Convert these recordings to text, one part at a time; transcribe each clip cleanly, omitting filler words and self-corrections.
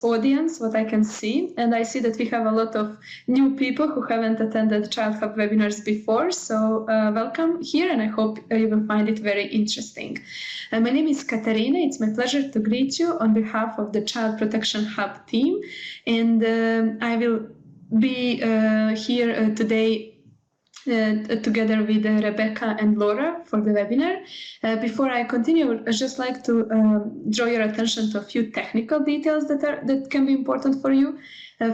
audience, what I can see, and I see that we have a lot of new people who haven't attended Child Hub webinars before, so welcome here, and I hope you will find it very interesting. My name is Katarina. It's my pleasure to greet you on behalf of the Child Protection Hub team, and I will be here today together with Rebecca and Laura for the webinar. Before I continue, I'd just like to draw your attention to a few technical details that can be important for you.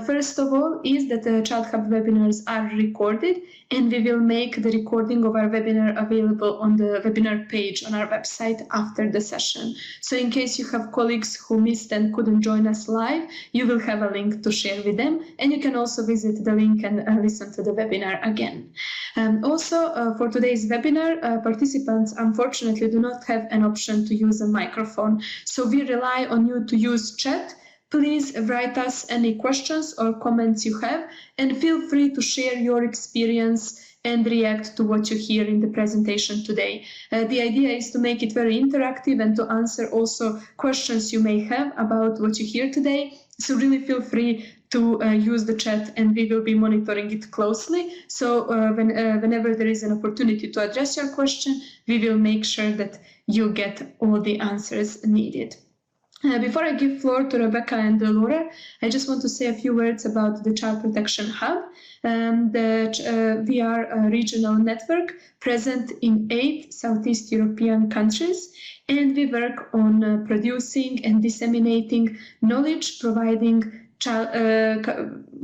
First of all is that the Child Hub webinars are recorded, and we will make the recording of our webinar available on the webinar page on our website after the session. So in case you have colleagues who missed and couldn't join us live, you will have a link to share with them, and you can also visit the link and listen to the webinar again. Also, for today's webinar, participants unfortunately do not have an option to use a microphone, so we rely on you to use chat. Please write us any questions or comments you have, and feel free to share your experience and react to what you hear in the presentation today. The idea is to make it very interactive and to answer also questions you may have about what you hear today. So really feel free to use the chat, and we will be monitoring it closely. So whenever there is an opportunity to address your question, we will make sure that you get all the answers needed. Before I give floor to Rebecca and Laura, I just want to say a few words about the Child Protection Hub. We are a regional network present in 8 Southeast European countries, and we work on producing and disseminating knowledge, providing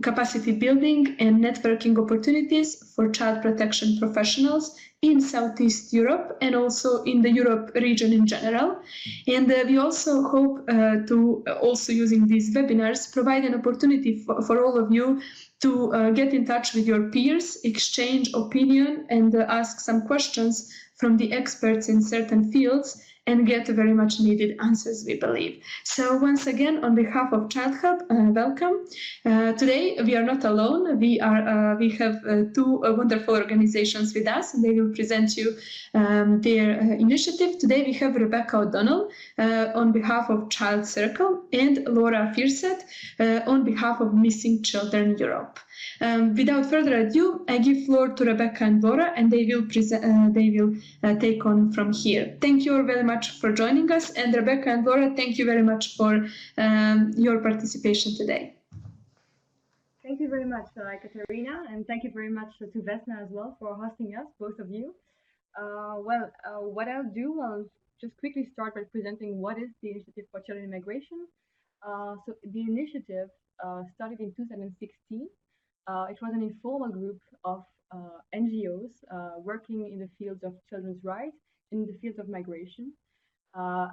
capacity building and networking opportunities for child protection professionals in Southeast Europe and also in the Europe region in general. And we also hope to also using these webinars provide an opportunity for all of you to get in touch with your peers, exchange opinion, and ask some questions from the experts in certain fields, and get very much needed answers, we believe. So once again, on behalf of Child Hub, welcome. Today, we are not alone. We have 2 wonderful organizations with us, and they will present you their initiative. Today, we have Rebecca O'Donnell on behalf of Child Circle, and Laura Fierset on behalf of Missing Children Europe. Without further ado, I give floor to Rebecca and Laura, and they will take on from here. Thank you all very much for joining us, and Rebecca and Laura, thank you very much for your participation today. Thank you very much, Katarina, and thank you very much to Vesna as well for hosting us, both of you. What I'll do, I'll just quickly start by presenting what is the Initiative for Children in Migration. So the initiative started in 2016. It was an informal group of NGOs working in the fields of children's rights and in the fields of migration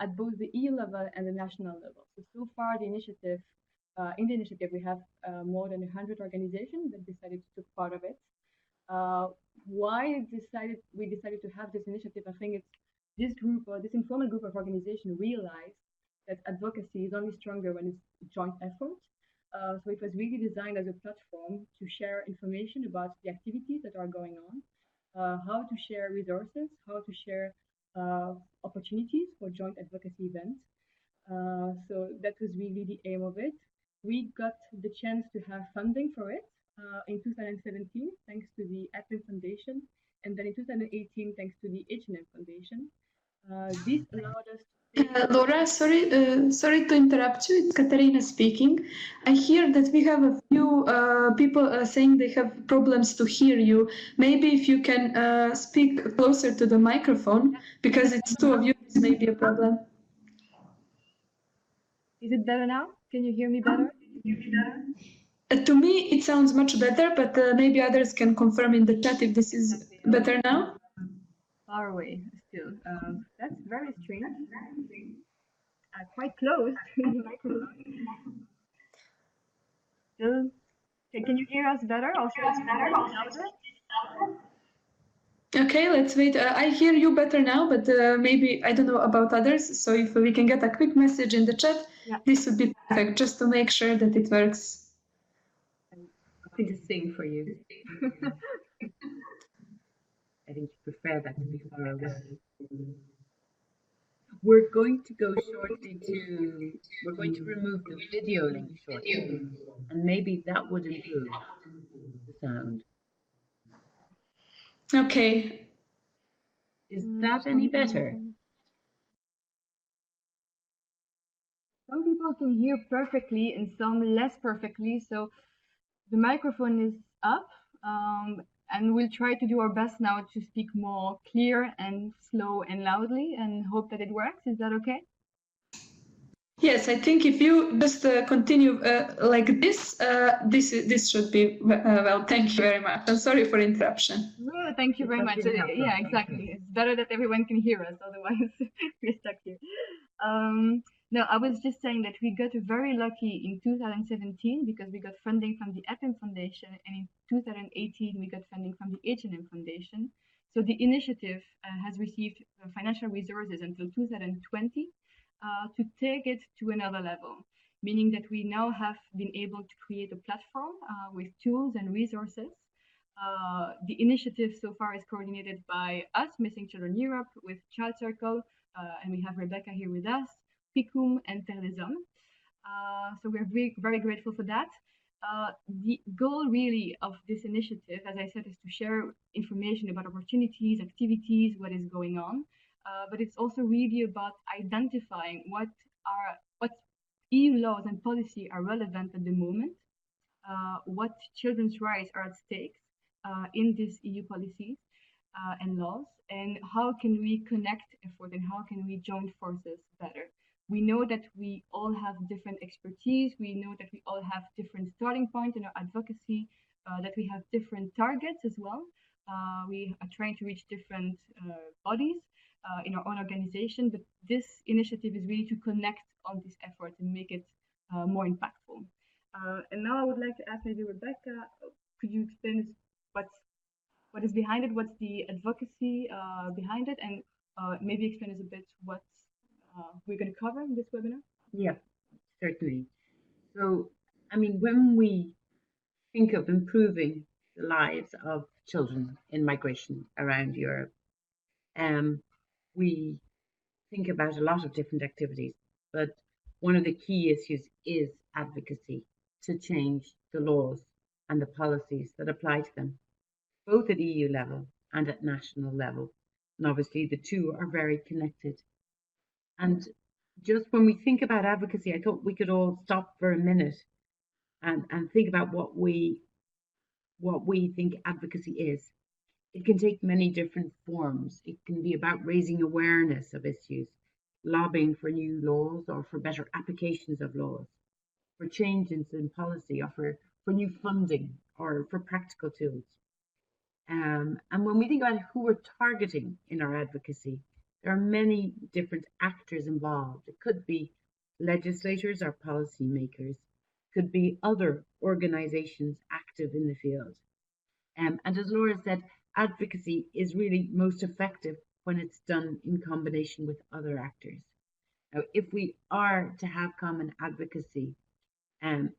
at both the EU level and the national level. So far, in the initiative, we have more than 100 organizations that decided to take part of it. Why we decided to have this initiative? I think it's this group, or this informal group of organizations, realized that advocacy is only stronger when it's a joint effort. So it was really designed as a platform to share information about the activities that are going on, how to share resources, how to share opportunities for joint advocacy events. So that was really the aim of it. We got the chance to have funding for it in 2017, thanks to the Admin Foundation, and then in 2018, thanks to the H&M Foundation. This allowed us Laura, sorry to interrupt you. It's Katarina speaking. I hear that we have a few people saying they have problems to hear you. Maybe if you can speak closer to the microphone, because it's 2 of you, this may be a problem. Is it better now? Can you hear me better? To me, it sounds much better, but maybe others can confirm in the chat if this is better now. Far away still. That's very strange. Quite close to the microphone. Still, can you hear us better? Also, it's better. Okay, let's wait. I hear you better now, but maybe I don't know about others. So if we can get a quick message in the chat, this would be perfect, just to make sure that it works. I'm happy to sing for you. I think you prefer that to be far away. We're going to go shortly to, we're going to remove the video link shortly, and maybe that would improve the sound. Okay. Is that any better? Some people can hear perfectly and some less perfectly. So the microphone is up, and we'll try to do our best now to speak more clear and slow and loudly and hope that it works. Is that okay? Yes, I think if you just continue like this should be well. Thank you very much. I'm sorry for interruption. No, thank you very much. Yeah, exactly. It's better that everyone can hear us, otherwise we're stuck here. No, I was just saying that we got very lucky in 2017 because we got funding from the FM Foundation, and in 2018 we got funding from the H&M Foundation. So the initiative has received financial resources until 2020 to take it to another level, meaning that we now have been able to create a platform with tools and resources. The initiative so far is coordinated by us, Missing Children Europe, with Child Circle, and we have Rebecca here with us, Picum, and Terre des Hommes. So we're very grateful for that. The goal really of this initiative, as I said, is to share information about opportunities, activities, what is going on. But it's also really about identifying what EU laws and policy are relevant at the moment, what children's rights are at stake in these EU policies and laws, and how can we connect effort and how can we join forces better. We know that we all have different expertise. We know that we all have different starting points in our advocacy, that we have different targets as well. We are trying to reach different bodies in our own organization, but this initiative is really to connect on this effort and make it more impactful. And now I would like to ask maybe Rebecca, could you explain what is behind it? What's the advocacy behind it? And maybe explain us a bit what we're going to cover in this webinar? Yeah, certainly. So, I mean, when we think of improving the lives of children in migration around Europe, we think about a lot of different activities, but one of the key issues is advocacy to change the laws and the policies that apply to them, both at EU level and at national level. And obviously the two are very connected. And just when we think about advocacy, I thought we could all stop for a minute and think about what we think advocacy is. It can take many different forms. It can be about raising awareness of issues, lobbying for new laws or for better applications of laws, for changes in policy or for new funding or for practical tools. And when we think about who we're targeting in our advocacy, there are many different actors involved. It could be legislators or policymakers, could be other organizations active in the field. And as Laura said, advocacy is really most effective when it's done in combination with other actors. Now, if we are to have common advocacy, a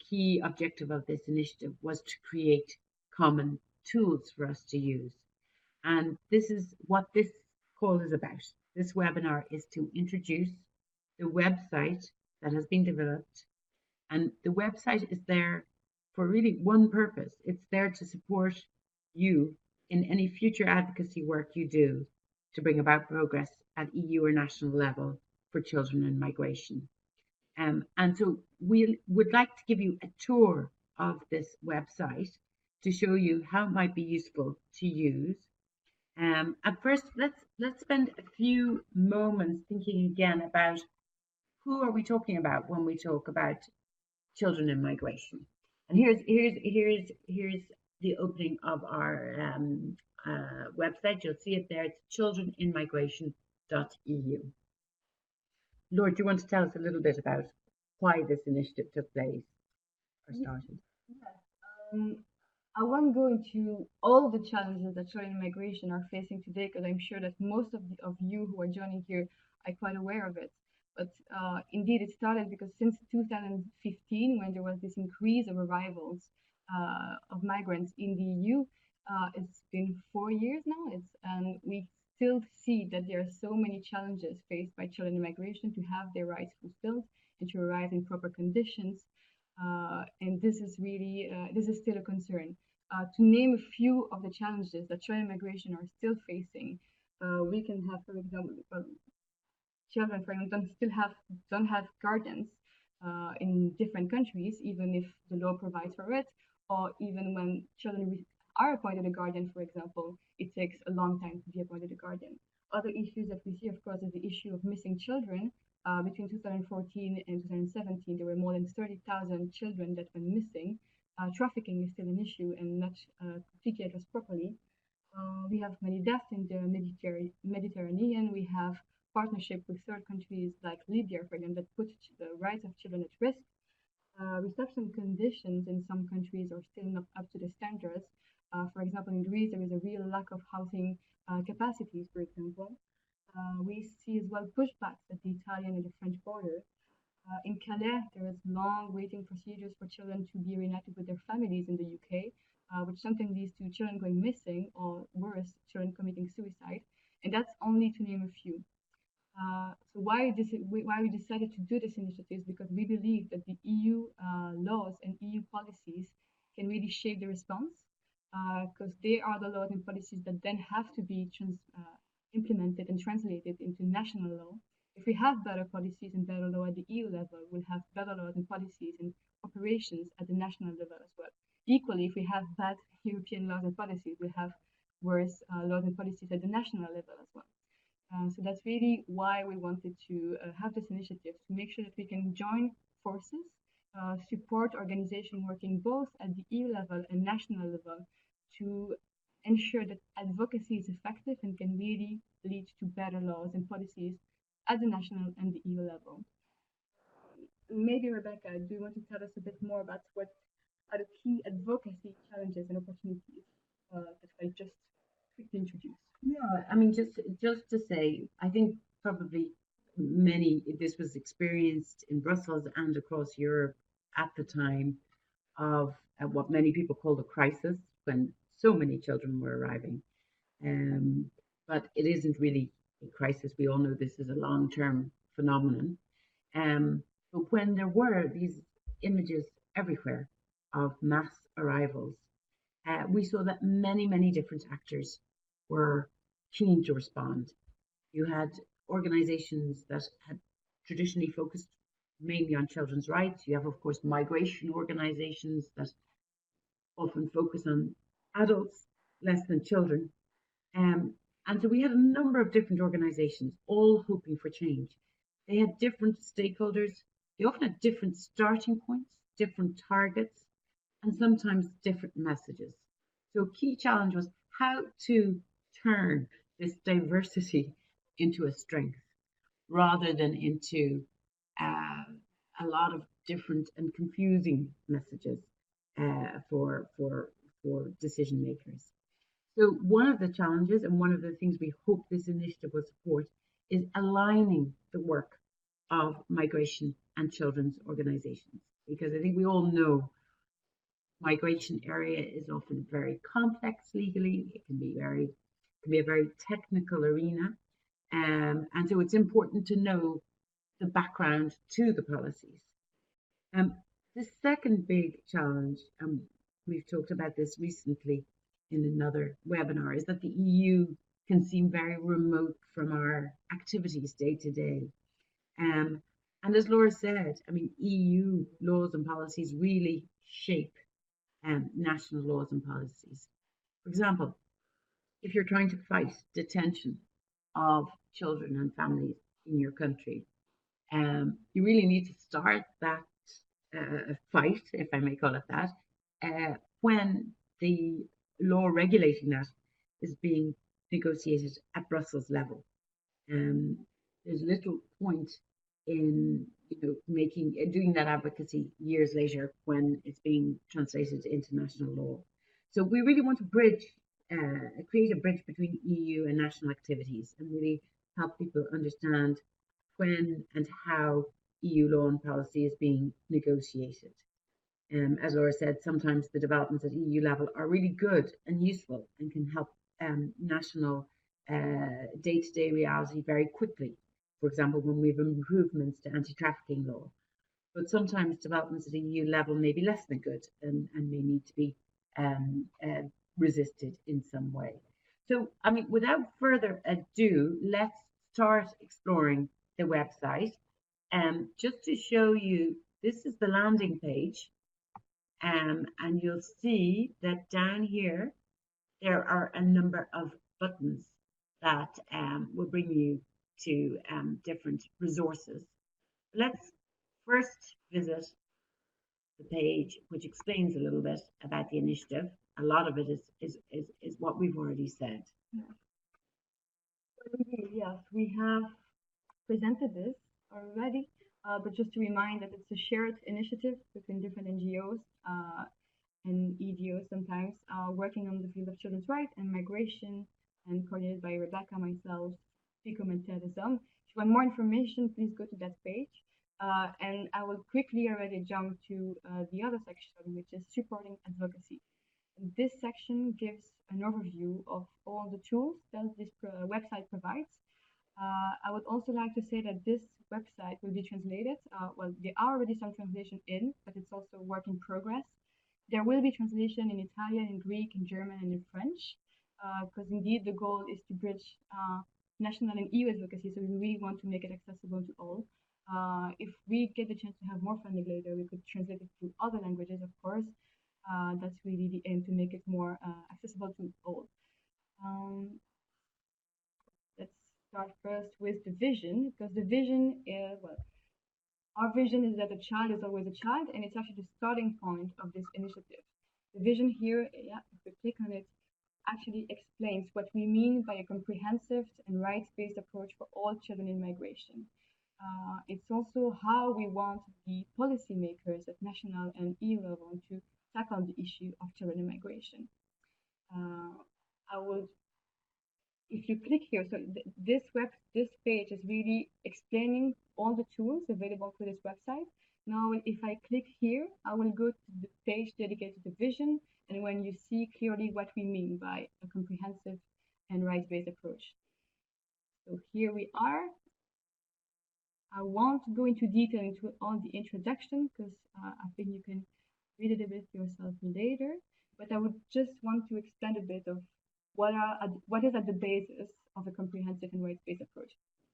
key objective of this initiative was to create common tools for us to use. And this is what this call is about. This webinar is to introduce the website that has been developed. And the website is there for really one purpose. It's there to support you in any future advocacy work you do to bring about progress at EU or national level for children in migration. And so we would like to give you a tour of this website to show you how it might be useful to use. At first, let's spend a few moments thinking again about who are we talking about when we talk about children in migration. And here's the opening of our website. You'll see it there. It's childreninmigration.eu. Laura, do you want to tell us a little bit about why this initiative took place or started? Yes. I won't go into all the challenges that children in migration are facing today, because I'm sure that most of you who are joining here are quite aware of it. But indeed, it started because since 2015, when there was this increase of arrivals of migrants in the EU, it's been 4 years now, and we still see that there are so many challenges faced by children in migration to have their rights fulfilled and to arrive in proper conditions. And this is really, this is still a concern. To name a few of the challenges that children in migration are still facing, we can have, for example, children, for example, don't have guardians in different countries, even if the law provides for it, or even when children are appointed a guardian, for example, it takes a long time to be appointed a guardian. Other issues that we see, of course, is the issue of missing children. Between 2014 and 2017, there were more than 30,000 children that went missing. Trafficking is still an issue and not completely addressed properly. We have many deaths in the Mediterranean. We have partnership with third countries like Libya, for example, that put the rights of children at risk. Reception conditions in some countries are still not up to the standards. For example, in Greece, there is a real lack of housing capacities, for example. We see as well pushbacks at the Italian and the French border. In Calais, there is long waiting procedures for children to be reunited with their families in the UK, which sometimes leads to children going missing or worse, children committing suicide. And that's only to name a few. So why we decided to do this initiative is because we believe that the EU laws and EU policies can really shape the response, because they are the laws and policies that then have to be implemented and translated into national law. If we have better policies and better law at the EU level, we'll have better laws and policies and operations at the national level as well. Equally, if we have bad European laws and policies, we'll have worse laws and policies at the national level as well. So that's really why we wanted to have this initiative, to make sure that we can join forces, support organizations working both at the EU level and national level to ensure that advocacy is effective and can really lead to better laws and policies at the national and the EU level. Maybe, Rebecca, do you want to tell us a bit more about what are the key advocacy challenges and opportunities that I just quickly introduced? Yeah, I mean, just to say, I think probably this was experienced in Brussels and across Europe at the time of what many people call the crisis, when so many children were arriving. But it isn't really a crisis. We all know this is a long-term phenomenon. But when there were these images everywhere of mass arrivals, we saw that many different actors were keen to respond. You had organizations that had traditionally focused mainly on children's rights. You have, of course, migration organizations that often focus on adults less than children. And so we had a number of different organizations all hoping for change. They had different stakeholders. They often had different starting points, different targets, and sometimes different messages. So a key challenge was how to turn this diversity into a strength rather than into a lot of different and confusing messages for decision makers. So one of the challenges and one of the things we hope this initiative will support is aligning the work of migration and children's organizations, because I think we all know migration area is often very complex legally. It can be a very technical arena, and so it's important to know the background to the policies. The second big challenge, we've talked about this recently in another webinar, is that the EU can seem very remote from our activities day to day. And as Laura said, I mean, EU laws and policies really shape national laws and policies. For example, if you're trying to fight detention of children and families in your country, you really need to start that fight, if I may call it that, when the law regulating that is being negotiated at Brussels level. There's little point in doing that advocacy years later when it's being translated into national law. So we really want to create a bridge between EU and national activities and really help people understand when and how EU law and policy is being negotiated. As Laura said, sometimes the developments at EU level are really good and useful and can help national day-to-day reality very quickly. For example, when we have improvements to anti-trafficking law. But sometimes developments at EU level may be less than good and may need to be resisted in some way. So, I mean, without further ado, let's start exploring the website. Just to show you, this is the landing page. And you'll see that down here, there are a number of buttons that will bring you to different resources. Let's first visit the page, which explains a little bit about the initiative. A lot of it is what we've already said. Yes, we have presented this already, but just to remind that it's a shared initiative between different NGOs and EDOs sometimes, working on the field of children's rights and migration, and coordinated by Rebecca, myself, Pico, and Teresa. If you want more information, please go to that page. And I will quickly already jump to the other section, which is supporting advocacy. This section gives an overview of all the tools that this website provides. I would also like to say that this website will be translated. Well, there are already some translation in, but it's also a work in progress. There will be translation in Italian, in Greek, in German, and in French, because indeed the goal is to bridge national and EU advocacy, so we really want to make it accessible to all. If we get the chance to have more funding later, we could translate it to other languages, of course. That's really the aim, to make it more accessible to all. Let's start first with the vision, because the vision is, well, our vision is that a child is always a child, and it's actually the starting point of this initiative. The vision here, yeah, if we click on it, actually explains what we mean by a comprehensive and rights-based approach for all children in migration. It's also how we want the policymakers at national and EU level to tackle the issue of children in migration. If you click here, so this page is really explaining all the tools available to this website. Now, if I click here, I will go to the page dedicated to vision, and when you see clearly what we mean by a comprehensive and rights-based approach. So here we are. I won't go into detail into all the introduction, because I think you can read it a bit yourself later, but I would just want to explain a bit of what is at the basis of a comprehensive and rights-based approach.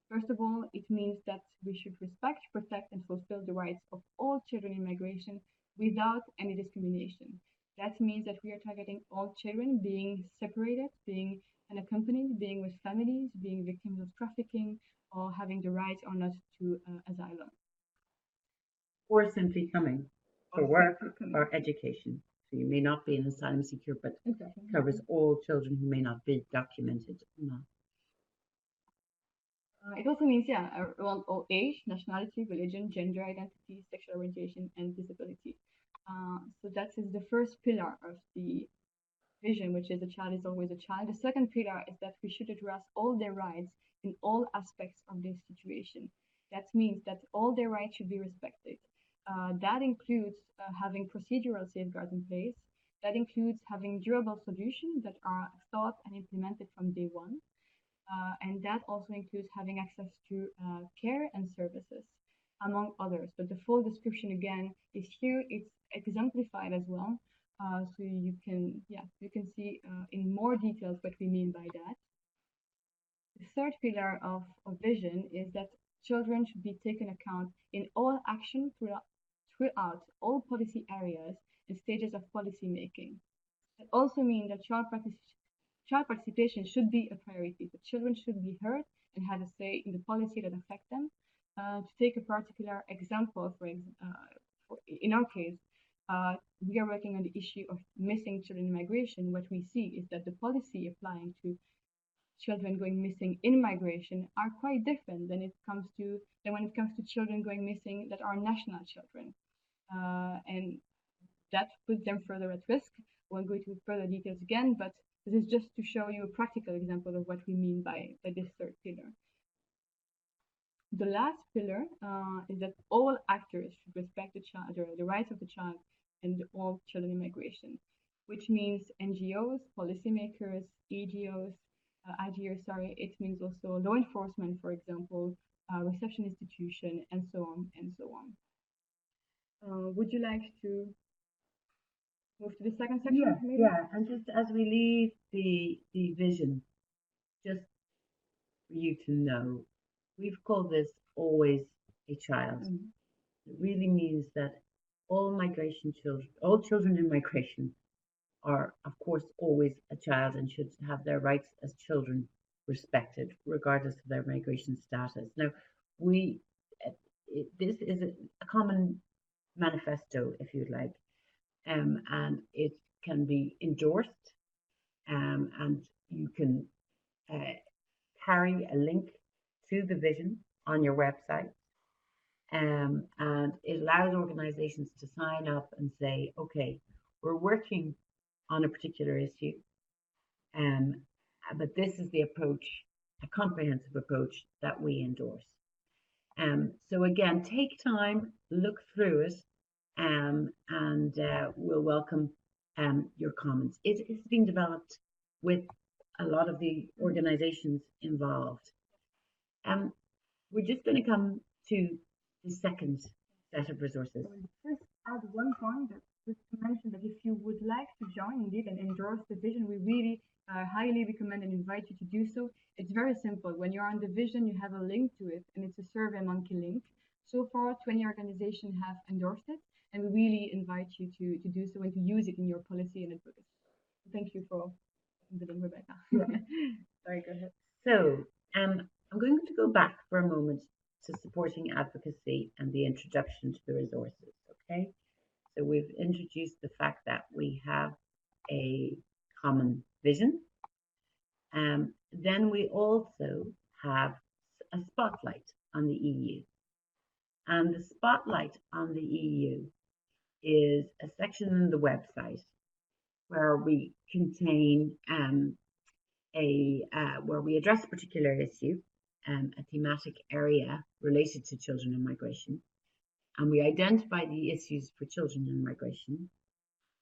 First of all, it means that we should respect, protect, and fulfill the rights of all children in migration without any discrimination. That means that we are targeting all children being separated, being unaccompanied, being with families, being victims of trafficking, or having the right or not to asylum. Or simply coming for work or education. So you may not be an asylum seeker, but exactly. Covers all children who may not be documented. No. It also means, yeah, around all age, nationality, religion, gender identity, sexual orientation, and disability. So that is the first pillar of the vision, which is a child is always a child. The second pillar is that we should address all their rights in all aspects of this situation. That means that all their rights should be respected. That includes having procedural safeguards in place. That includes having durable solutions that are thought and implemented from day one. And that also includes having access to care and services, among others. But the full description again is here. It's exemplified as well. So you can see in more details what we mean by that. The third pillar of vision is that children should be taken account in all action throughout all policy areas and stages of policy making. It also means that child participation should be a priority. The children should be heard and have a say in the policy that affect them. To take a particular example, in our case, we are working on the issue of missing children in migration. What we see is that the policy applying to children going missing in migration are quite different than when it comes to children going missing that are national children, and that puts them further at risk. I won't go into further details again, but this is just to show you a practical example of what we mean by this third pillar. The last pillar is that all actors should respect the child, the rights of the child, and all children in migration, which means NGOs, policymakers, EGOs, IGR, sorry, it means also law enforcement, for example, reception institution, and so on and so on. Would you like to move to the second section? Yeah, Maybe? yeah. And just as we leave the vision, just for you to know, we've called this always a child. It really means that all migration children, all children in migration are, of course, always a child and should have their rights as children respected, regardless of their migration status. Now, we this is a common manifesto, if you'd like, and it can be endorsed, and you can carry a link to the vision on your website. And it allows organizations to sign up and say, okay, we're working on a particular issue, um, but this is the approach, a comprehensive approach that we endorse. So again, take time, look through it, and we'll welcome your comments. It's been developed with a lot of the organizations involved. We're just going to come to the second set of resources. I will first add one point that just to mention that if you would like to join indeed and endorse the vision, we really highly recommend and invite you to do so. It's very simple. When you're on the vision, you have a link to it, and it's a SurveyMonkey link. So far, 20 organizations have endorsed it, and we really invite you to do so and to use it in your policy and advocacy. Thank you for bidding, Rebecca. Sorry, go ahead. So, I'm going to go back for a moment to supporting advocacy and the introduction to the resources, okay? So we've introduced the fact that we have a common vision. Then we also have a spotlight on the EU. And the spotlight on the EU is a section in the website where we contain where we address a particular issue, a thematic area related to children and migration, and we identify the issues for children and migration,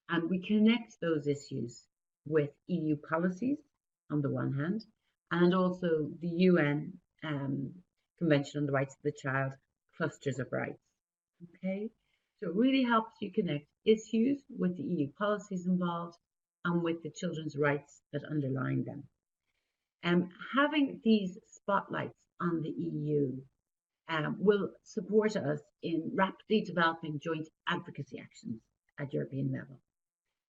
and we connect those issues with EU policies on the one hand, and also the UN Convention on the Rights of the Child, clusters of rights. Okay, so it really helps you connect issues with the EU policies involved and with the children's rights that underline them. Having these spotlights on the EU will support us in rapidly developing joint advocacy actions at European level.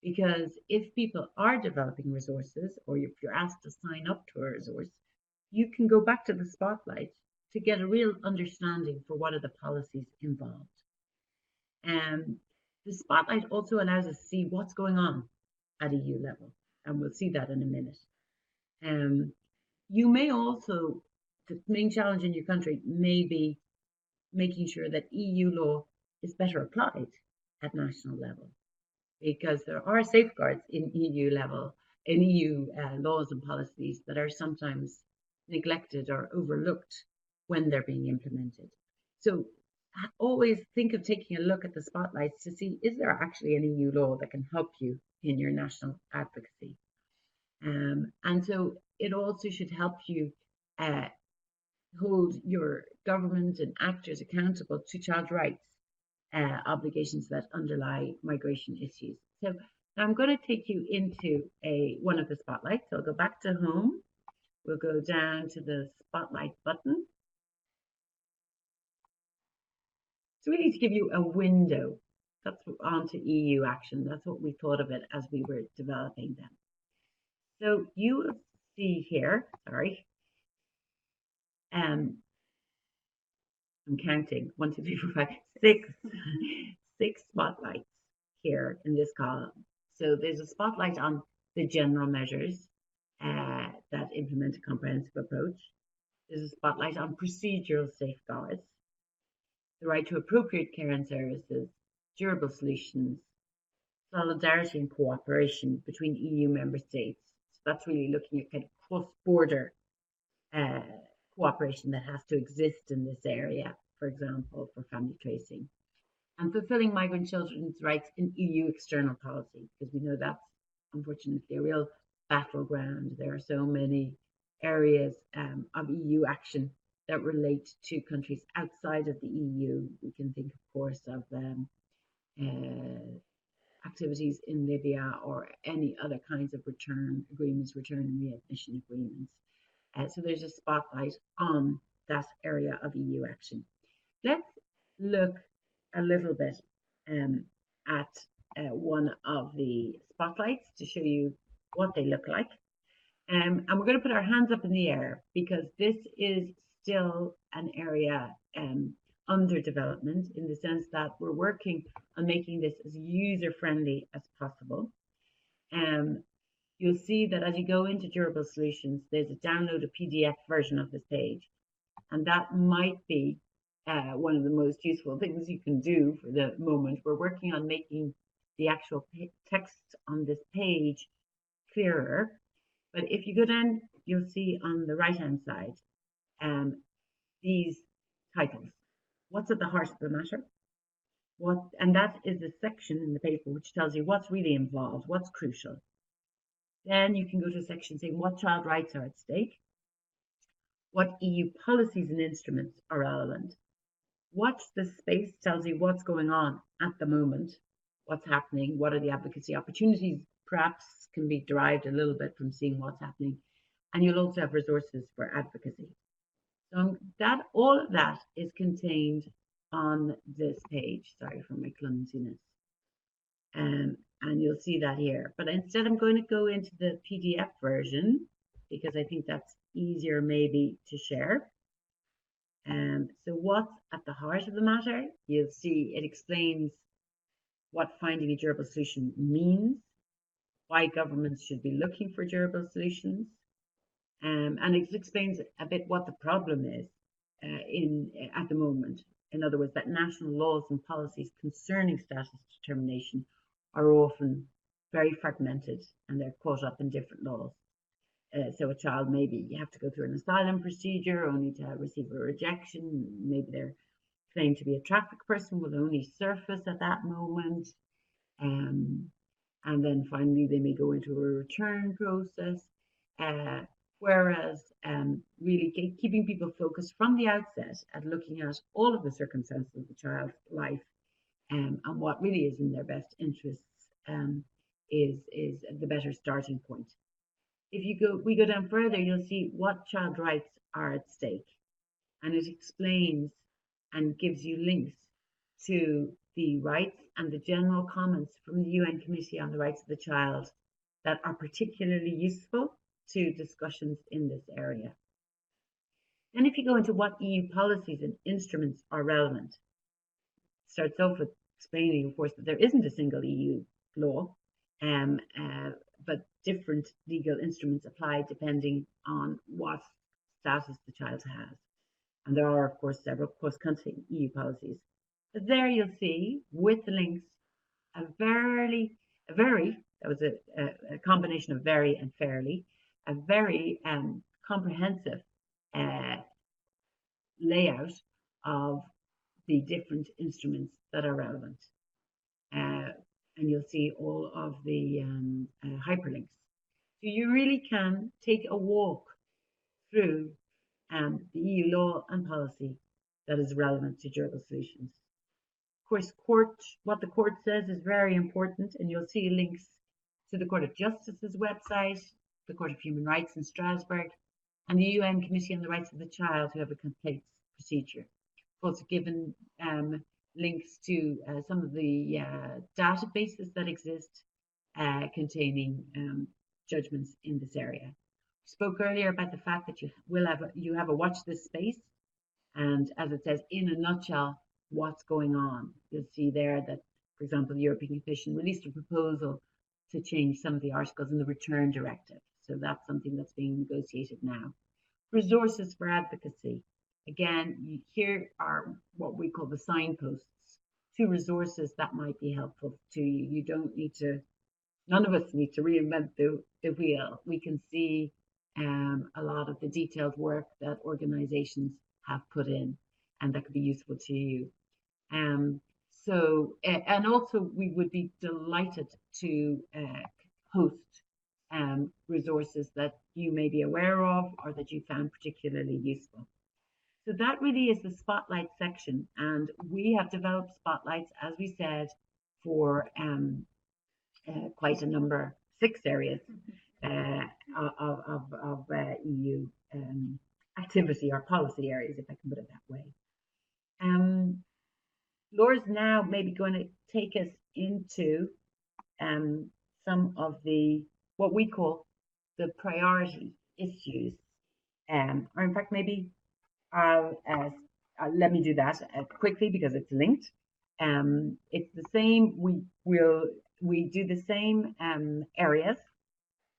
Because if people are developing resources, or if you're asked to sign up to a resource, you can go back to the spotlight to get a real understanding for what are the policies involved. The spotlight also allows us to see what's going on at EU level, and we'll see that in a minute. You may also, the main challenge in your country may be making sure that EU law is better applied at national level, because there are safeguards in EU level, in EU laws and policies that are sometimes neglected or overlooked when they're being implemented. So always think of taking a look at the spotlights to see, is there actually an EU law that can help you in your national advocacy? And so it also should help you hold your government and actors accountable to child rights obligations that underlie migration issues. So I'm going to take you into one of the spotlights. So I'll go back to home. We'll go down to the spotlight button. It's really to give you a window. That's onto EU action. That's what we thought of it as we were developing them. So you will see here, sorry, I'm counting, 1, 2, 3, 4, 5, 6 spotlights here in this column. So there's a spotlight on the general measures that implement a comprehensive approach. There's a spotlight on procedural safeguards, the right to appropriate care and services, durable solutions, solidarity and cooperation between EU member states. So that's really looking at kind of cross-border cooperation that has to exist in this area, for example, for family tracing. And fulfilling migrant children's rights in EU external policy, because we know that's unfortunately a real battleground. There are so many areas of EU action that relate to countries outside of the EU. We can think, of course, of activities in Libya or any other kinds of return agreements, return and readmission agreements. So there's a spotlight on that area of EU action. Let's look a little bit at one of the spotlights to show you what they look like. And we're going to put our hands up in the air because this is still an area under development, in the sense that we're working on making this as user-friendly as possible. You'll see that as you go into Durable Solutions, there's a download a PDF version of this page. And that might be one of the most useful things you can do for the moment. We're working on making the actual text on this page clearer. But if you go down, you'll see on the right-hand side these titles. What's at the heart of the matter? And that is a section in the paper which tells you what's really involved, what's crucial. Then you can go to a section saying what child rights are at stake, what EU policies and instruments are relevant. Watch this space tells you what's going on at the moment, what's happening, what are the advocacy opportunities, perhaps can be derived a little bit from seeing what's happening. And you'll also have resources for advocacy. So that all of that is contained on this page. Sorry for my clumsiness. And you'll see that here. But instead, I'm going to go into the PDF version because I think that's easier maybe to share. So what's at the heart of the matter? You'll see it explains what finding a durable solution means, why governments should be looking for durable solutions, and it explains a bit what the problem is at the moment. In other words, that national laws and policies concerning status determination are often very fragmented and they're caught up in different laws. So a child maybe have to go through an asylum procedure only to receive a rejection. Maybe their claim to be a traffic person will only surface at that moment. And then finally they may go into a return process. Whereas really keeping people focused from the outset at looking at all of the circumstances of the child's life and what really is in their best interests is the better starting point. If we go down further, you'll see what child rights are at stake, and it explains and gives you links to the rights and the general comments from the UN Committee on the Rights of the Child that are particularly useful to discussions in this area. And if you go into what EU policies and instruments are relevant, it starts off with explaining, of course, that there isn't a single EU law, but different legal instruments apply depending on what status the child has. And there are, of course, several cross-country EU policies. But there you'll see, with the links, that was a combination of very and fairly, a very comprehensive layout of the different instruments that are relevant. And you'll see all of the hyperlinks. So you really can take a walk through the EU law and policy that is relevant to durable solutions. Of course, what the court says is very important, and you'll see links to the Court of Justice's website, the Court of Human Rights in Strasbourg, and the UN Committee on the Rights of the Child, who have a complaints procedure. I've also given links to some of the databases that exist containing judgments in this area. We spoke earlier about the fact that you have a watch this space, and as it says, in a nutshell, what's going on. You'll see there that, for example, the European Commission released a proposal to change some of the articles in the Return Directive. So that's something that's being negotiated now. Resources for advocacy. Again, here are what we call the signposts, 2 resources that might be helpful to you. You don't need to, none of us need to reinvent the wheel. We can see a lot of the detailed work that organizations have put in, and that could be useful to you. And also we would be delighted to host resources that you may be aware of or that you found particularly useful. So that really is the spotlight section, and we have developed spotlights, as we said, for quite a number, 6 areas of EU activity or policy areas, if I can put it that way. Laura's now maybe going to take us into some of the what we call the priority issues, or in fact maybe let me do that quickly because it's linked. It's the same. We do the same areas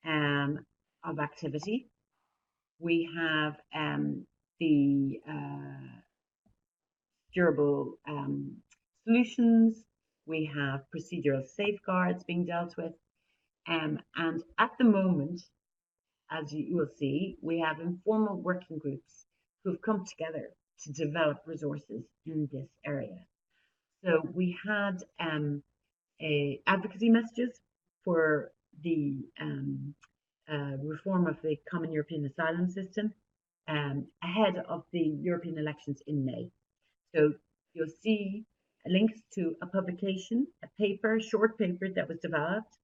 of activity. We have the durable solutions. We have procedural safeguards being dealt with, and at the moment, as you will see, we have informal working groups who've come together to develop resources in this area. So we had advocacy messages for the reform of the Common European Asylum System ahead of the European elections in May. So you'll see links to a publication, a paper, short paper that was developed,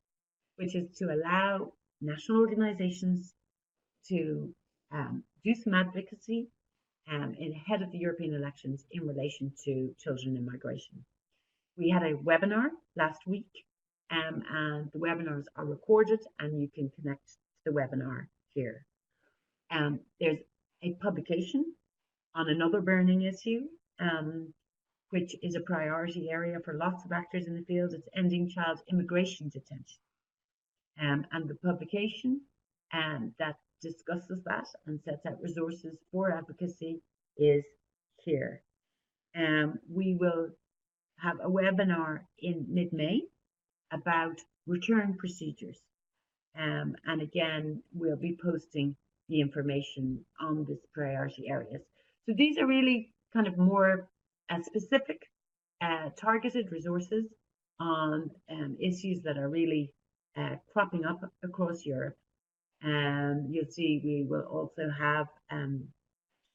which is to allow national organizations to do some advocacy ahead of the European elections in relation to children in migration. We had a webinar last week, and the webinars are recorded, and you can connect to the webinar here. There's a publication on another burning issue, which is a priority area for lots of actors in the field. It's ending child immigration detention. And the publication that discusses that and sets out resources for advocacy is here. We will have a webinar in mid-May about return procedures. And again, we'll be posting the information on this priority areas. So these are really kind of more specific, targeted resources on issues that are really cropping up across Europe. You'll see we will also have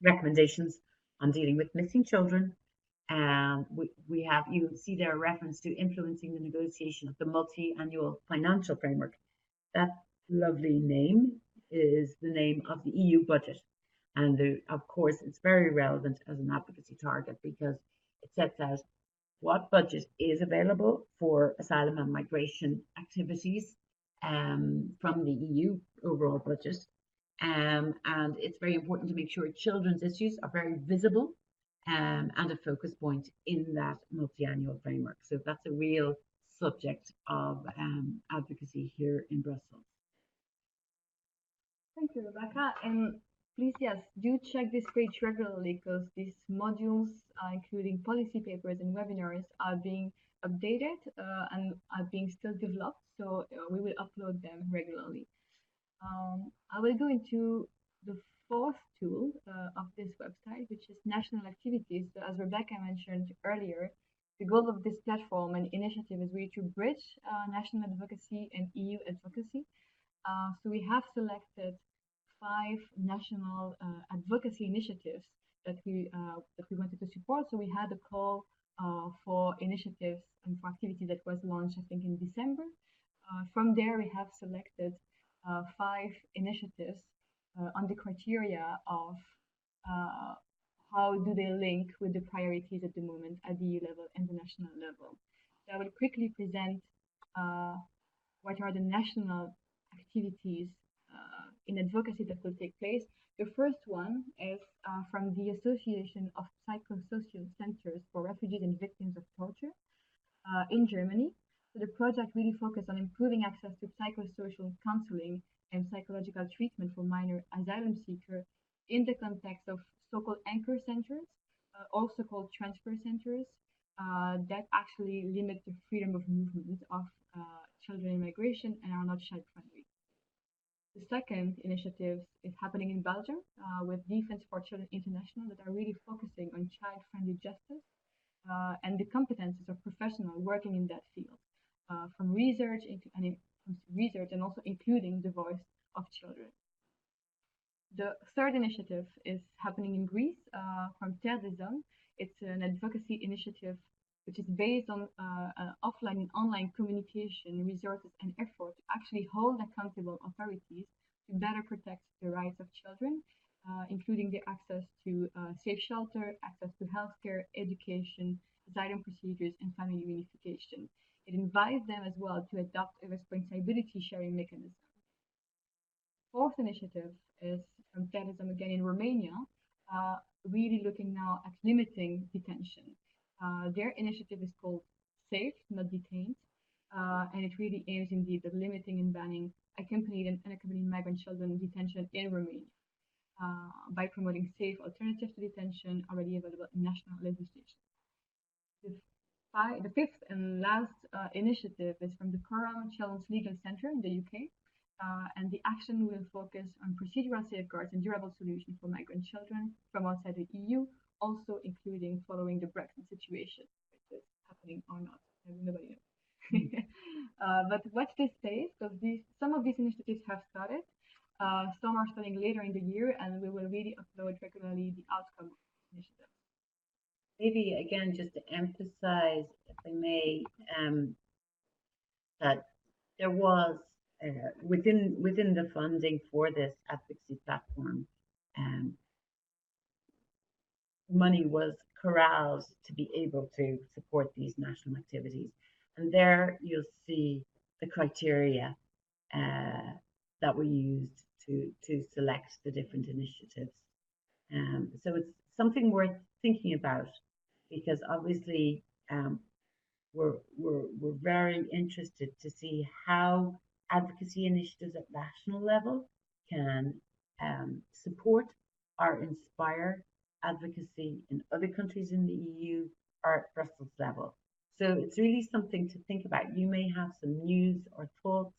recommendations on dealing with missing children. We have, you will see there a reference to influencing the negotiation of the multi-annual financial framework. That lovely name is the name of the EU budget. And of course, it's very relevant as an advocacy target because it sets out what budget is available for asylum and migration activities from the EU overall budget. And it's very important to make sure children's issues are very visible and a focus point in that multi-annual framework. So that's a real subject of advocacy here in Brussels. Thank you, Rebecca. And please, yes, do check this page regularly because these modules, including policy papers and webinars, are being updated and are being still developed. So we will upload them regularly. I will go into the fourth tool of this website, which is national activities. So as Rebecca mentioned earlier, the goal of this platform and initiative is really to bridge national advocacy and EU advocacy. So we have selected 5 national advocacy initiatives that we wanted to support. So we had a call for initiatives and for activity that was launched, I think, in December. From there, we have selected 5 initiatives on the criteria of how do they link with the priorities at the moment at the EU level and the national level. So I will quickly present what are the national activities in advocacy that will take place. The first one is from the Association of Psychosocial Centers for Refugees and Victims of Torture in Germany. So the project really focused on improving access to psychosocial counseling and psychological treatment for minor asylum seekers in the context of so-called anchor centers, also called transfer centers, that actually limit the freedom of movement of children in migration and are not child-friendly. The second initiative is happening in Belgium with Defense for Children International that are really focusing on child-friendly justice and the competences of professionals working in that field, from research comes to research, and also including the voice of children. The third initiative is happening in Greece from Terre des Hommes. It's an advocacy initiative which is based on offline and online communication, resources, and effort to actually hold accountable authorities to better protect the rights of children, including their access to safe shelter, access to healthcare, education, asylum procedures, and family reunification. It invites them as well to adopt a responsibility sharing mechanism. Fourth initiative is from terrorism again in Romania, really looking now at limiting detention. Their initiative is called Safe, Not Detained, and it really aims indeed at limiting and banning accompanied and unaccompanied migrant children detention in Romania by promoting safe alternatives to detention already available in national legislation. The fifth and last initiative is from the Coram Children's Legal Centre in the UK. And the action will focus on procedural safeguards and durable solutions for migrant children from outside the EU, also including following the Brexit situation, which is happening or not. Nobody knows. But watch this space, because some of these initiatives have started. Some are starting later in the year, and we will really upload regularly the outcome of these initiatives. Maybe again, just to emphasize, if I may, that there was within the funding for this advocacy platform, money was corralled to be able to support these national activities. And there you'll see the criteria that were used to select the different initiatives. So it's something worth thinking about, because obviously we're very interested to see how advocacy initiatives at national level can support or inspire advocacy in other countries in the EU or at Brussels level. So it's really something to think about. You may have some news or thoughts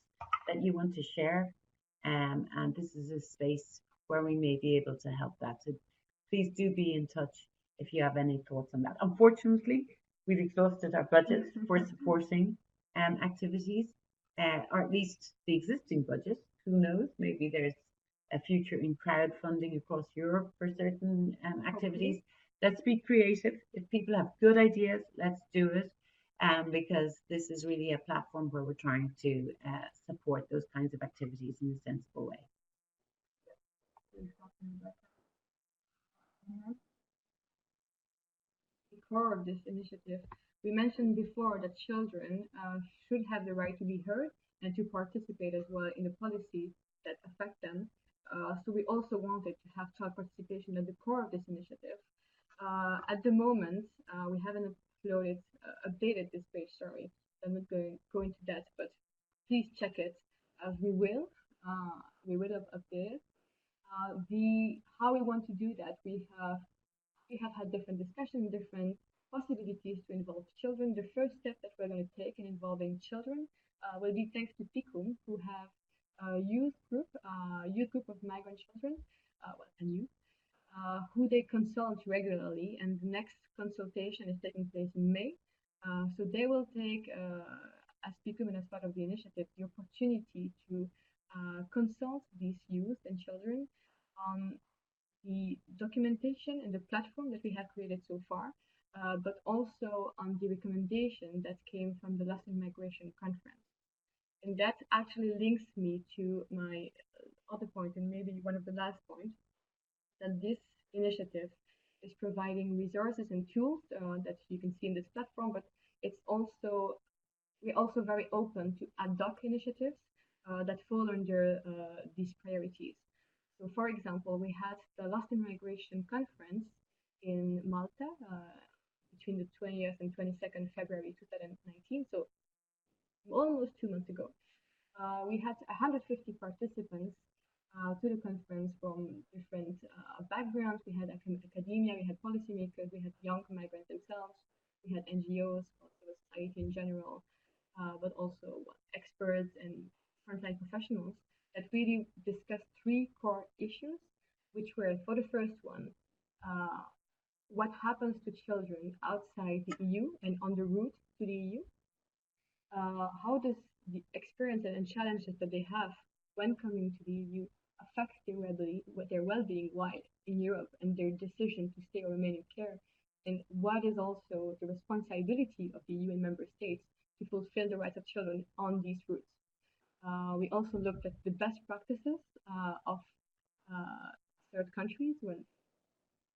that you want to share, and this is a space where we may be able to help that. So please do be in touch if you have any thoughts on that. Unfortunately, we've exhausted our budget for supporting activities, or at least the existing budget. Who knows? Maybe there's a future in crowdfunding across Europe for certain activities. Okay. Let's be creative. If people have good ideas, let's do it, because this is really a platform where we're trying to support those kinds of activities in a sensible way. The core of this initiative, we mentioned before that children should have the right to be heard and to participate as well in the policies that affect them. So we also wanted to have child participation at the core of this initiative. At the moment, we haven't updated this page, sorry. I'm not going to go into that, but please check it as we will. We will have updated. How we want to do that, we have had different discussions, different possibilities to involve children. The first step that we're going to take in involving children will be thanks to PICUM, who have a youth group of migrant children, who they consult regularly, and the next consultation is taking place in May. So they will take, as PICUM and as part of the initiative, the opportunity to consult these youth and children on the documentation and the platform that we have created so far, but also on the recommendation that came from the Last Migration Conference. And that actually links me to my other point, and maybe one of the last points, that this initiative is providing resources and tools that you can see in this platform, but we're also very open to ad hoc initiatives that fall under these priorities. So, for example, we had the Last Migration Conference in Malta between the 20th and 22nd February 2019, so almost 2 months ago. We had 150 participants to the conference from different backgrounds. We had academia, we had policymakers, we had young migrants themselves, we had NGOs, also society in general, but also experts and frontline professionals that really discussed three core issues, which were, for the first one, what happens to children outside the EU and on the route to the EU? How does the experience and challenges that they have when coming to the EU affects their well-being while in Europe and their decision to stay or remain in care, and what is also the responsibility of the EU and member states to fulfill the rights of children on these routes. We also looked at the best practices of uh, third countries when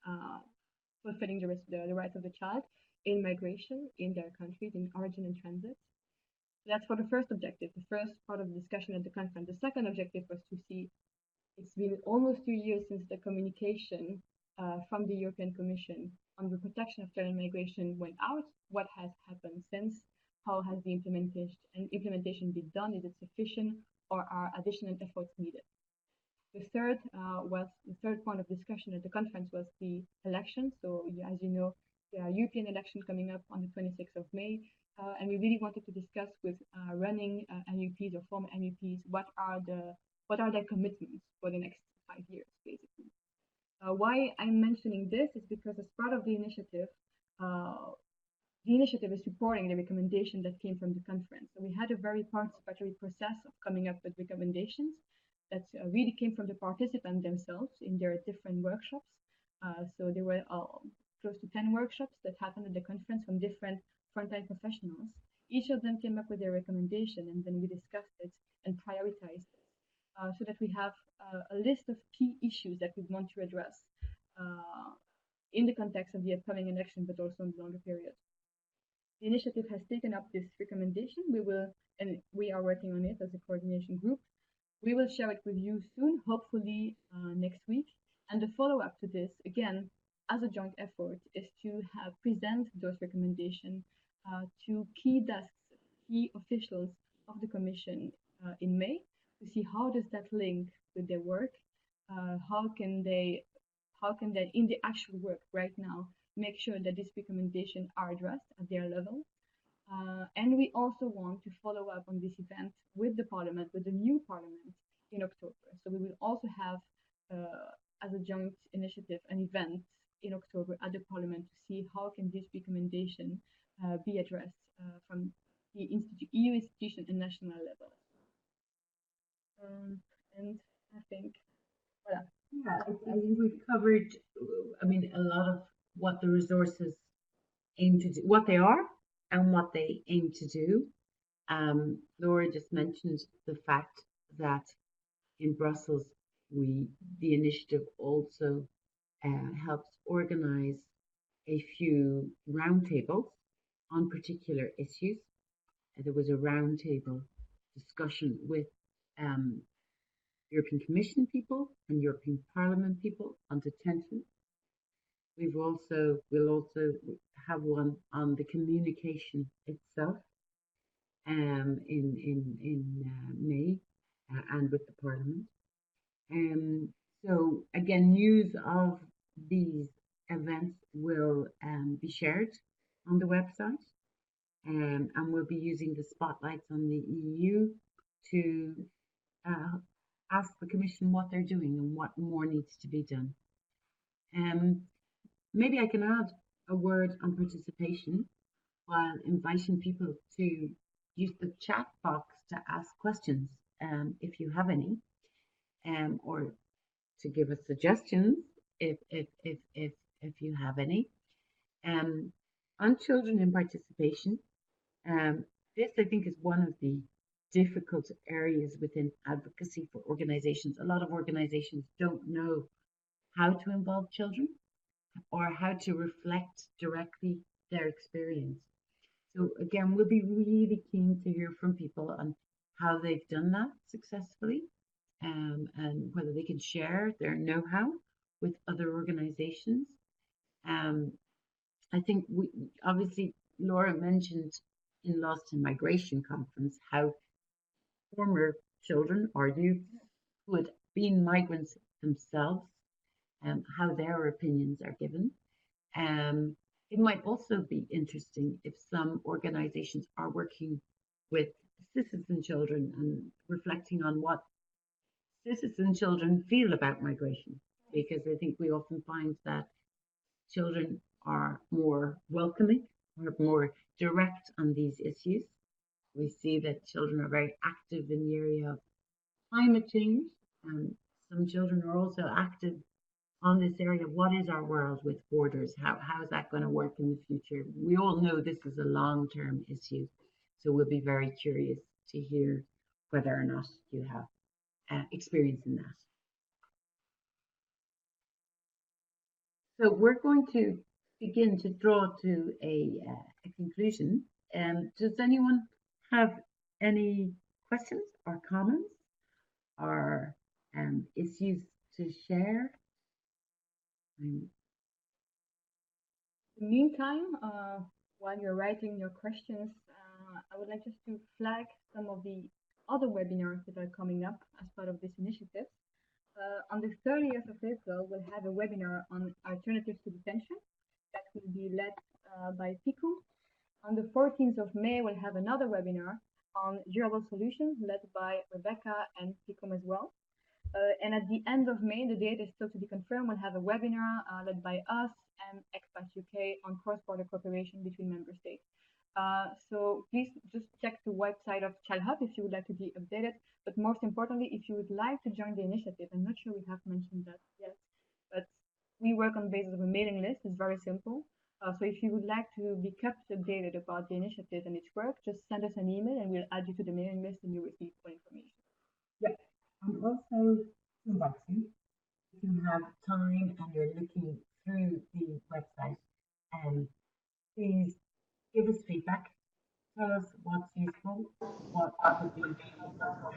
uh, fulfilling the rights of the child in migration in their countries, in origin and transit. That's for the first objective, the first part of the discussion at the conference. The second objective was to see it's been almost 2 years since the communication from the European Commission on the protection of child migration went out. What has happened since? How has the implementation been done? Is it sufficient, or are additional efforts needed? The third point of discussion at the conference was the election. So as you know, there are European elections coming up on the 26th of May, and we really wanted to discuss with running MEPs or former MEPs what are their commitments for the next 5 years, basically. Why I'm mentioning this is because as part of the initiative is supporting the recommendation that came from the conference. So we had a very participatory process of coming up with recommendations that really came from the participants themselves in their different workshops. So there were close to 10 workshops that happened at the conference from different frontline professionals. Each of them came up with their recommendation, and then we discussed it and prioritized it so that we have a list of key issues that we want to address in the context of the upcoming election, but also in the longer period. The initiative has taken up this recommendation. We are working on it as a coordination group. We will share it with you soon, hopefully next week. And the follow-up to this, again, as a joint effort, is to present those recommendations to key desks, key officials of the Commission in May, to see how does that link with their work, how can they, in the actual work right now, make sure that these recommendations are addressed at their level. And we also want to follow up on this event with the Parliament, with the new Parliament in October. So we will also have, as a joint initiative, an event in October at the Parliament to see how can this recommendation be addressed from the EU institution and national level. And I think, voilà. Yeah, I think we've covered, a lot of what the resources aim to do, what they are and what they aim to do. Laura just mentioned the fact that in Brussels, the initiative also helps organize a few roundtables on particular issues. There was a roundtable discussion with European Commission people and European Parliament people on detention. We'll also have one on the communication itself in May and with the Parliament. So again, news of these events will be shared on the website, and we'll be using the spotlights on the EU to ask the Commission what they're doing and what more needs to be done. Maybe I can add a word on participation while inviting people to use the chat box to ask questions if you have any, or to give us suggestions if you have any. On children in participation, this I think is one of the difficult areas within advocacy for organizations. A lot of organizations don't know how to involve children or how to reflect directly their experience. So again, we'll be really keen to hear from people on how they've done that successfully, and whether they can share their know-how with other organizations. I think we obviously, Laura mentioned in Lost in Migration conference how former children or youth who had been migrants themselves, how their opinions are given. It might also be interesting if some organizations are working with citizen children and reflecting on what citizen children feel about migration, because I think we often find that children are more welcoming or more direct on these issues. We see that children are very active in the area of climate change, and some children are also active on this area of what is our world with borders? How is that going to work in the future? We all know this is a long-term issue, so we'll be very curious to hear whether or not you have experience in that. So we're going to begin to draw to a conclusion. Does anyone have any questions or comments or issues to share? In the meantime, while you're writing your questions, I would like just to flag some of the other webinars that are coming up as part of this initiative. On the 30th of April, we'll have a webinar on alternatives to detention that will be led by Piku. On the 14th of May, we'll have another webinar on durable solutions led by Rebecca and Pikum as well. And at the end of May, the date is still to be confirmed, we'll have a webinar led by us and Expat UK on cross-border cooperation between member states. So please just check the website of Child Hub if you would like to be updated. But most importantly, if you would like to join the initiative, I'm not sure we have mentioned that yet, but we work on the basis of a mailing list. It's very simple. So if you would like to be kept updated about the initiative and its work, just send us an email and we'll add you to the mailing list and you'll receive full information. Yeah, and also to invite you, if you have time and you're looking through the website, please give us feedback. Tell us what's useful, what could be helpful.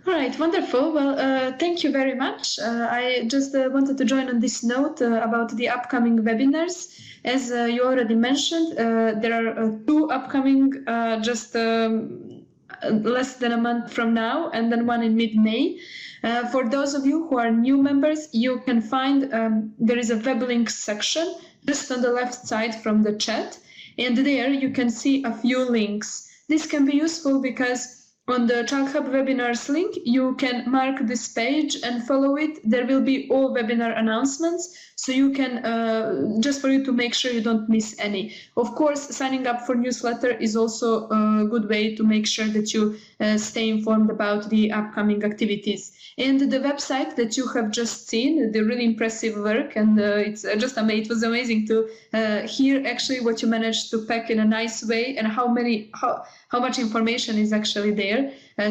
All right, wonderful. Well, thank you very much. I just wanted to join on this note about the upcoming webinars. As you already mentioned, there are 2 upcoming just less than a month from now, and then one in mid-May. For those of you who are new members, you can find there is a web link section just on the left side from the chat, and there you can see a few links. This can be useful because on the Child Hub webinars link, you can mark this page and follow it. There will be all webinar announcements, so you can, just for you to make sure you don't miss any. Of course, signing up for newsletter is also a good way to make sure that you stay informed about the upcoming activities. And the website that you have just seen, the really impressive work, and it's just amazing. It was amazing to hear actually what you managed to pack in a nice way, and how much information is actually there.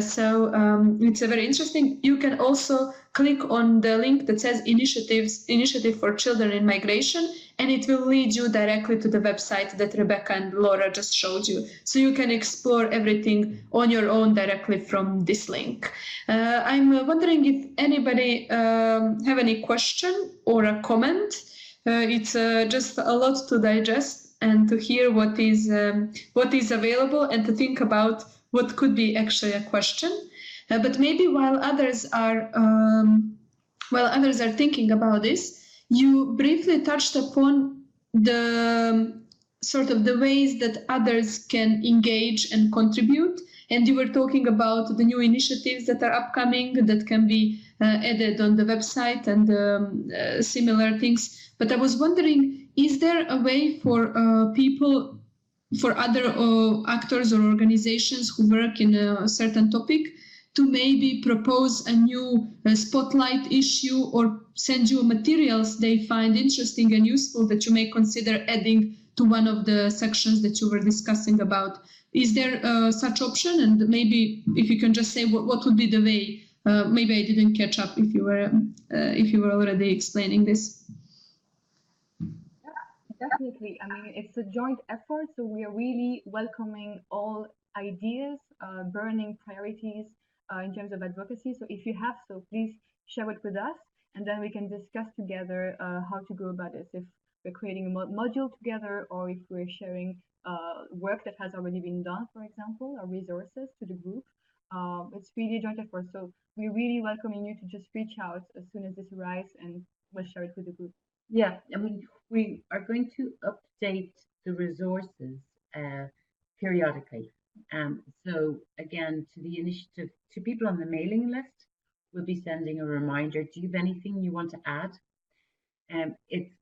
So it's very interesting. You can also click on the link that says Initiative for Children in Migration, and it will lead you directly to the website that Rebecca and Laura just showed you. So you can explore everything on your own directly from this link. I'm wondering if anybody have any question or a comment. It's just a lot to digest and to hear what is available and to think about what could be actually a question. But maybe while others are thinking about this, you briefly touched upon the sort of the ways that others can engage and contribute. And you were talking about the new initiatives that are upcoming that can be added on the website and similar things. But I was wondering, is there a way for people, for other actors or organizations who work in a certain topic, to maybe propose a new spotlight issue or send you materials they find interesting and useful that you may consider adding to one of the sections that you were discussing about? Is there such option? And maybe if you can just say what would be the way? Maybe I didn't catch up if you were already explaining this. Definitely. I mean, it's a joint effort, so we are really welcoming all ideas, burning priorities in terms of advocacy. So if you have so, please share it with us, and then we can discuss together how to go about this. If we're creating a module together, or if we're sharing work that has already been done, for example, or resources to the group. It's really a joint effort. So we're really welcoming you to just reach out as soon as this arrives, and we'll share it with the group. Yeah, I mean, we are going to update the resources periodically. So again, to the initiative, to people on the mailing list, we'll be sending a reminder. Do you have anything you want to add?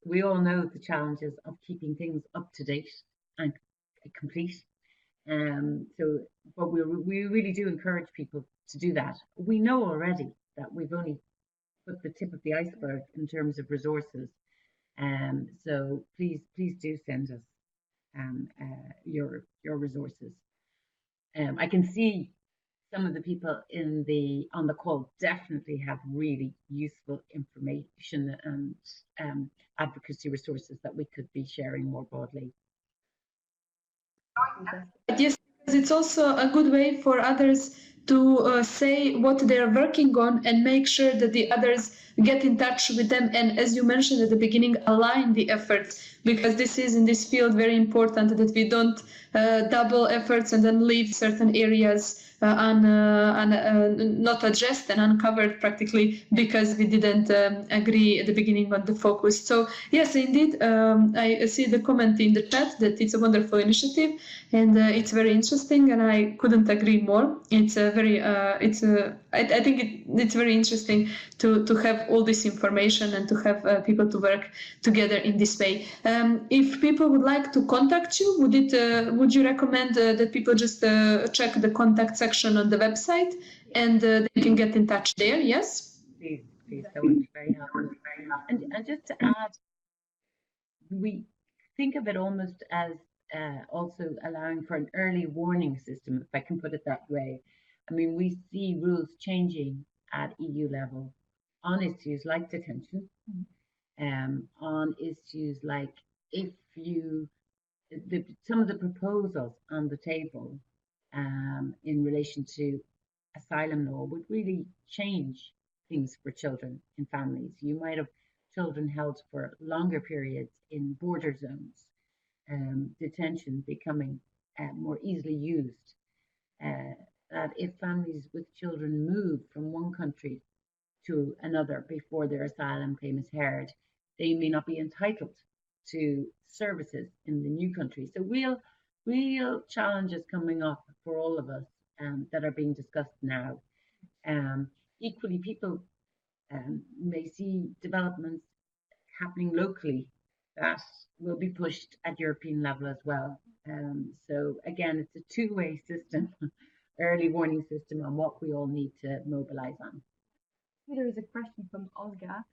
We all know the challenges of keeping things up to date and complete. But we really do encourage people to do that. We know already that we've only put the tip of the iceberg in terms of resources. So please do send us your resources. I can see some of the people on the call definitely have really useful information and advocacy resources that we could be sharing more broadly. Yes, because it's also a good way for others to say what they're working on and make sure that the others get in touch with them, and as you mentioned at the beginning, align the efforts, because this is in this field very important that we don't double efforts and then leave certain areas not addressed and uncovered practically because we didn't agree at the beginning on the focus. So yes, indeed, I see the comment in the chat that it's a wonderful initiative and it's very interesting, and I couldn't agree more. It's a very I think it's very interesting to have all this information and to have people to work together in this way. If people would like to contact you, would you recommend that people just check the contact section on the website and they can get in touch there? Yes? Please, that would be very helpful. And just to add, we think of it almost as also allowing for an early warning system, if I can put it that way. I mean, we see rules changing at EU level on issues like detention, on issues like some of the proposals on the table in relation to asylum law would really change things for children in families. You might have children held for longer periods in border zones, detention becoming more easily used. That if families with children move from one country to another before their asylum claim is heard, they may not be entitled to services in the new country. So real challenges coming up for all of us that are being discussed now. Equally, people may see developments happening locally that will be pushed at European level as well. So again, it's a two-way system, early warning system on what we all need to mobilize on. There is a question from Olga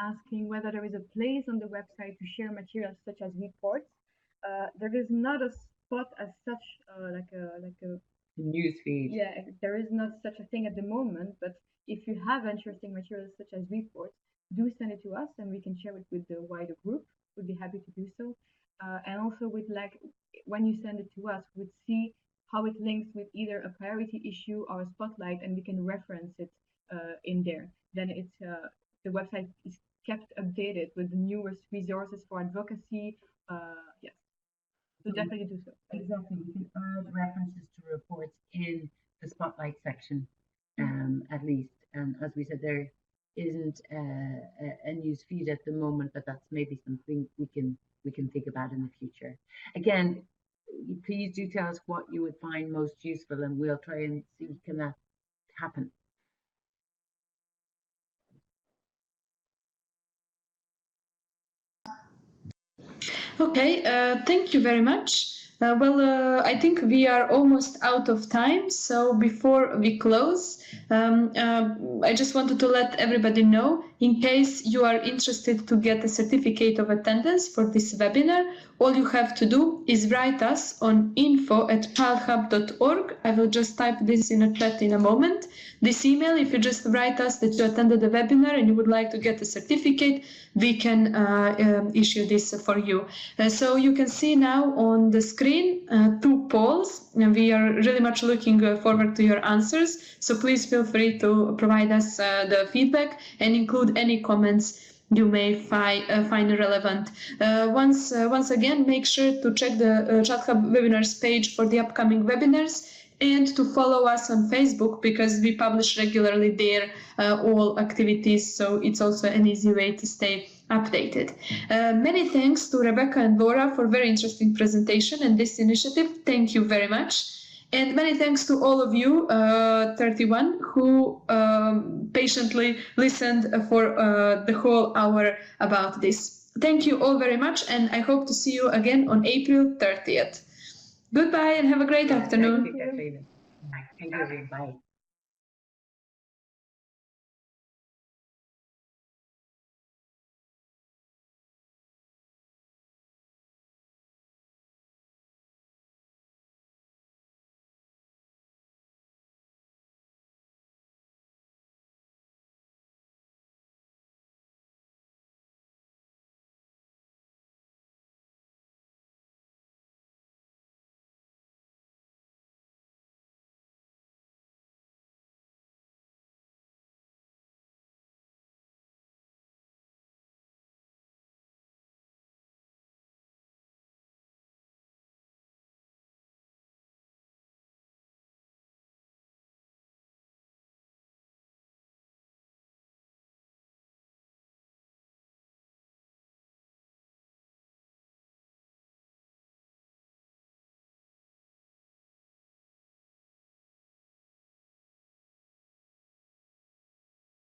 asking whether there is a place on the website to share materials such as reports. There is not a spot as such, like a news feed. Yeah, there is not such a thing at the moment, but if you have interesting materials such as reports, do send it to us and we can share it with the wider group. We'd be happy to do so. And also with when you send it to us, we'd see how it links with either a priority issue or a spotlight, and we can reference it in there. Then it's the website is kept updated with the newest resources for advocacy. Yes, so definitely do so. Exactly, we can add references to reports in the spotlight section, at least. And as we said, there isn't a news feed at the moment, but that's maybe something we can think about in the future. Again, please do tell us what you would find most useful, and we'll try and see can that happen. Okay, thank you very much. I think we are almost out of time. So before we close, I just wanted to let everybody know, in case you are interested to get a certificate of attendance for this webinar, all you have to do is write us on info@childhub.org. I will just type this in a chat in a moment. This email, if you just write us that you attended the webinar and you would like to get a certificate, we can issue this for you. So you can see now on the screen 2 polls, and we are really much looking forward to your answers. So please feel free to provide us the feedback and include any comments you may find relevant. Once again, make sure to check the Chat Hub webinars page for the upcoming webinars, and to follow us on Facebook, because we publish regularly there all activities, so it's also an easy way to stay updated. Many thanks to Rebecca and Laura for very interesting presentation and this initiative. Thank you very much. And many thanks to all of you, 31, who patiently listened for the whole hour about this. Thank you all very much, and I hope to see you again on April 30th. Goodbye and have a great afternoon. Thank you, Katrina. Thank you, everybody. Bye.